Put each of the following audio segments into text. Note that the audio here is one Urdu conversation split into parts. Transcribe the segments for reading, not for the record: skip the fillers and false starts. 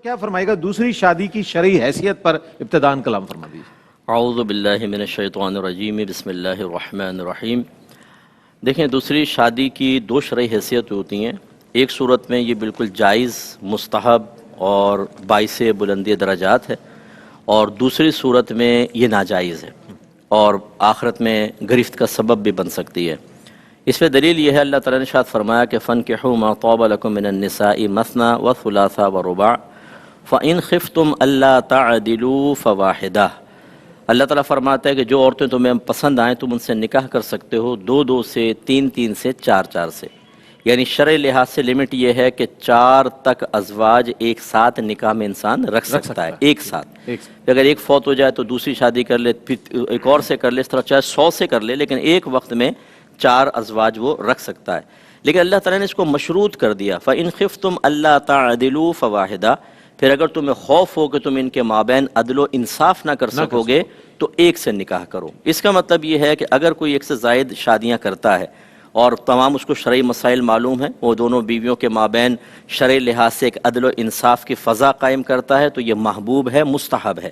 کیا فرمائے گا دوسری شادی کی شرعی حیثیت پر ابتداً کلام فرما دیجیے۔ اعوذ باللہ من الشیطان الرجیم، بسم اللہ الرحمن الرحیم۔ دیکھیں، دوسری شادی کی دو شرعی حیثیت ہوتی ہیں۔ ایک صورت میں یہ بالکل جائز، مستحب اور باعث بلندی درجات ہے، اور دوسری صورت میں یہ ناجائز ہے اور آخرت میں گرفت کا سبب بھی بن سکتی ہے۔ اس پہ دلیل یہ ہے، اللہ تعالیٰ نے ارشاد فرمایا کہ فَانكِحُوا مَا طَابَ لَكُم مِّنَ النِّسَاءِ مَثْنَىٰ وَثُلَاثَ وَرُبَاعَ فَإِنْ خِفْتُمْ أَلَّا تَعْدِلُوا فَوَاحِدَةً۔ اللہ تعالیٰ فرماتا ہے کہ جو عورتیں تمہیں پسند آئیں تم ان سے نکاح کر سکتے ہو، دو سے، تین سے، چار سے، یعنی شرعی لحاظ سے لمٹ یہ ہے کہ 4 تک ازواج ایک ساتھ نکاح میں انسان رکھ سکتا ہے، ایک ساتھ۔ اگر ایک فوت ہو جائے تو دوسری شادی کر لے، پھر ایک اور سے کر لے، اس طرح چاہے 100 سے کر لے، لیکن ایک وقت میں 4 ازواج وہ رکھ سکتا ہے۔ لیکن اللہ تعالیٰ نے اس کو مشروط کر دیا، فَإِنْ خِفْتُمْ أَلَّا تَعْدِلُوا فَوَاحِدَةً، پھر اگر تمہیں خوف ہو کہ تم ان کے مابین عدل و انصاف نہ کر سکو گے تو ایک سے نکاح کرو۔ اس کا مطلب یہ ہے کہ اگر کوئی ایک سے زائد شادیاں کرتا ہے اور تمام اس کو شرعی مسائل معلوم ہیں، وہ دونوں بیویوں کے مابین شرعی لحاظ سے ایک عدل و انصاف کی فضا قائم کرتا ہے تو یہ محبوب ہے، مستحب ہے۔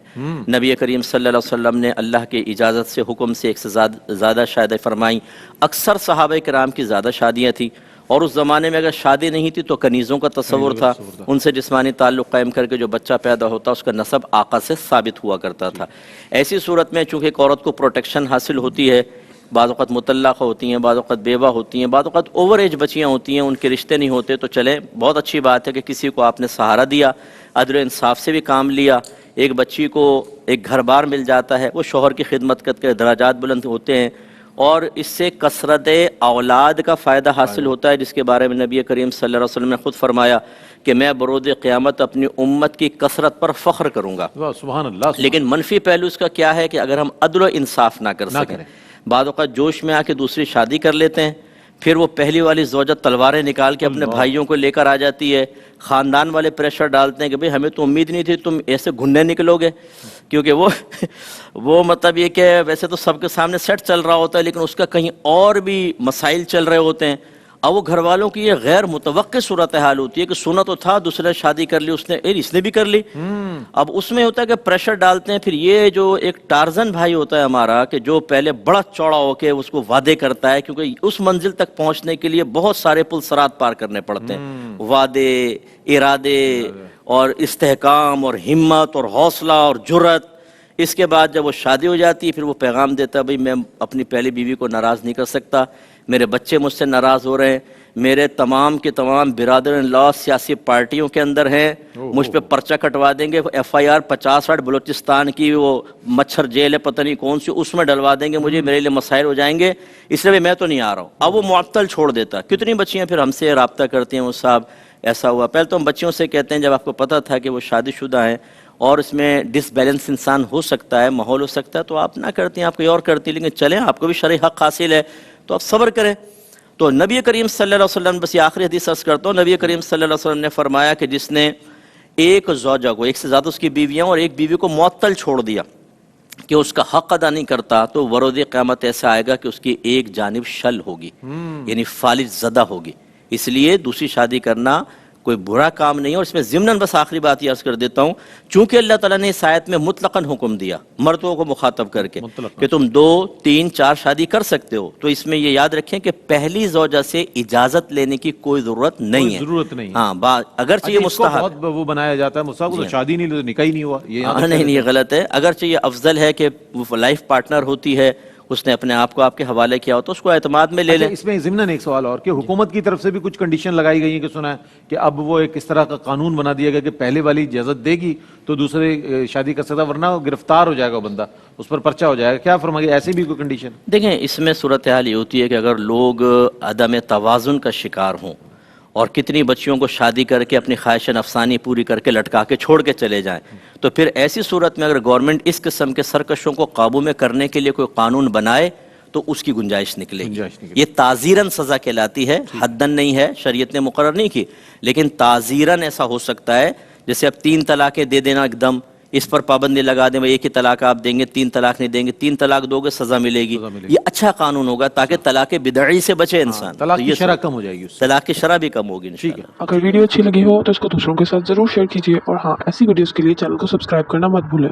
نبی کریم صلی اللہ علیہ وسلم نے اللہ کی اجازت سے، حکم سے ایک سے زیادہ شادی فرمائیں۔ اکثر صحابہ کرام کی زیادہ شادیاں تھیں، اور اس زمانے میں اگر شادی نہیں تھی تو کنیزوں کا تصور تھا، ان سے جسمانی تعلق قائم کر کے جو بچہ پیدا ہوتا اس کا نسب آقا سے ثابت ہوا کرتا تھا۔ ایسی صورت میں چونکہ ایک عورت کو پروٹیکشن حاصل ہوتی ہے، بعض اوقات مطلقہ ہوتی ہیں، بعض اوقات بیوہ ہوتی ہیں، بعض اوقات اوور ایج بچیاں ہوتی ہیں، ان کے رشتے نہیں ہوتے، تو چلیں بہت اچھی بات ہے کہ کسی کو آپ نے سہارا دیا، عدل و انصاف سے بھی کام لیا، ایک بچی کو ایک گھر بار مل جاتا ہے، وہ شوہر کی خدمت کر کے درجات بلند ہوتے ہیں، اور اس سے کثرت اولاد کا فائدہ حاصل ہوتا ہے، جس کے بارے میں نبی کریم صلی اللہ علیہ وسلم نے خود فرمایا کہ میں بروز قیامت اپنی امت کی کثرت پر فخر کروں گا۔ سبحان اللہ۔ لیکن منفی پہلو اس کا کیا ہے کہ اگر ہم عدل و انصاف نہ کر سکیں، بعض اوقات جوش میں آ کے دوسری شادی کر لیتے ہیں، پھر وہ پہلی والی زوجہ تلواریں نکال کے اپنے بھائیوں کو لے کر آ جاتی ہے، خاندان والے پریشر ڈالتے ہیں کہ بھئی ہمیں تو امید نہیں تھی تم ایسے گھننے نکلو گے، کیونکہ وہ مطلب یہ کہ ویسے تو سب کے سامنے سیٹ چل رہا ہوتا ہے لیکن اس کا کہیں اور بھی مسائل چل رہے ہوتے ہیں۔ اب وہ گھر والوں کی یہ غیر متوقع صورتحال ہوتی ہے کہ سنا تو تھا دوسرے شادی کر لی اس نے بھی کر لی، اب اس میں ہوتا ہے کہ پریشر ڈالتے ہیں۔ پھر یہ جو ایک ٹارزن بھائی ہوتا ہے ہمارا کہ جو پہلے بڑا چوڑا ہو کے اس کو وعدے کرتا ہے، کیونکہ اس منزل تک پہنچنے کے لیے بہت سارے پل صراط پار کرنے پڑتے ہیں، وعدے، ارادے اور استحکام اور ہمت اور حوصلہ اور جرأت۔ اس کے بعد جب وہ شادی ہو جاتی ہے پھر وہ پیغام دیتا ہے، بھئی میں اپنی پہلی بیوی کو ناراض نہیں کر سکتا، میرے بچے مجھ سے ناراض ہو رہے ہیں، میرے تمام کے تمام برادر ان لا سیاسی پارٹیوں کے اندر ہیں، مجھ پہ پرچہ کٹوا دیں گے، FIR 50-60 بلوچستان کی وہ مچھر جیل ہے پتہ نہیں کون سی، اس میں ڈلوا دیں گے مجھے، میرے لیے مسائل ہو جائیں گے، اس لیے میں تو نہیں آ رہا ہوں۔ اب وہ معطل چھوڑ دیتا۔ کتنی بچیاں پھر ہم سے رابطہ کرتی ہیں، وہ صاحب ایسا ہوا۔ پہلے تو ہم بچیوں سے کہتے ہیں جب آپ کو پتہ تھا کہ وہ شادی شدہ ہیں اور اس میں ڈس بیلنس انسان ہو سکتا ہے، ماحول ہو سکتا ہے، تو آپ نہ کرتی ہیں، آپ کوئی اور کرتی، لیکن چلیں آپ کو بھی شرعی حق حاصل ہے تو آپ صبر کریں۔ تو نبی کریم صلی اللہ علیہ وسلم، بس یہ آخری حدیث عرض کرتا ہوں، نبی کریم صلی اللہ علیہ وسلم نے فرمایا کہ جس نے ایک زوجہ کو، ایک سے زیادہ اس کی بیویاں اور ایک بیوی کو معطل چھوڑ دیا کہ اس کا حق ادا نہیں کرتا، تو وروز قیامت ایسا آئے گا کہ اس کی ایک جانب شل ہوگی، یعنی فالج زدہ ہوگی۔ اس لیے دوسری شادی کرنا کوئی برا کام نہیں ہے۔ اور اس میں ضمناً بس آخری بات یہ عرض کر دیتا ہوں، چونکہ اللہ تعالیٰ نے اس آیت میں مطلقاً حکم دیا مردوں کو مخاطب کر کے کہ تم 2، 3، 4 شادی کر سکتے ہو، تو اس میں یہ یاد رکھیں کہ پہلی زوجہ سے اجازت لینے کی کوئی ضرورت نہیں ہے۔ ہاں، اگرچہ یہ مستحب وہ بنایا جاتا ہے مستحب، تو شادی نہیں، نکاح ہی نہیں ہوا، نہیں، یہ غلط ہے۔ اگرچہ یہ افضل ہے کہ وہ لائف پارٹنر ہوتی ہے، اس نے اپنے آپ کو آپ کے حوالے کیا ہو تو اس کو اعتماد میں لے لیں۔ اس میں ضمناً ایک سوال اور کہ حکومت کی طرف سے بھی کچھ کنڈیشن لگائی گئی ہیں کہ سنا ہے کہ اب وہ ایک اس طرح کا قانون بنا دیا گیا کہ پہلے والی اجازت دے گی تو دوسرے شادی کر سکتا، ورنہ گرفتار ہو جائے گا بندہ، اس پر پرچہ ہو جائے گا۔ کیا فرمائیے ایسی بھی کوئی کنڈیشن؟ دیکھیں، اس میں صورتحال یہ ہوتی ہے کہ اگر لوگ عدم توازن کا شکار ہوں اور کتنی بچیوں کو شادی کر کے اپنی خواہش نفسانی پوری کر کے لٹکا کے چھوڑ کے چلے جائیں، تو پھر ایسی صورت میں اگر گورنمنٹ اس قسم کے سرکشوں کو قابو میں کرنے کے لیے کوئی قانون بنائے تو اس کی گنجائش نکلے گی۔ یہ تعزیراً سزا کہلاتی ہے، حداً نہیں ہے، شریعت نے مقرر نہیں کی، لیکن تعزیراً ایسا ہو سکتا ہے، جیسے اب 3 طلاقیں دے دینا ایک دم، اس پر پابندی لگا دیں ایک ہی طلاق آپ دیں گے 3 طلاق نہیں دیں گے 3 طلاق دو گے سزا ملے گی یہ اچھا قانون ہوگا تاکہ طلاق بدعی سے بچے انسان طلاق تو کی یہ شرح کم ہو جائے گی اس سے طلاق کی شرح بھی کم ہوگی انشاءاللہ اگر ویڈیو اچھی لگی ہو تو اس کو دوسروں کے ساتھ ضرور شیئر کیجیے اور ہاں ایسی ویڈیوز کے لیے چینل کو سبسکرائب کرنا مت بھولیں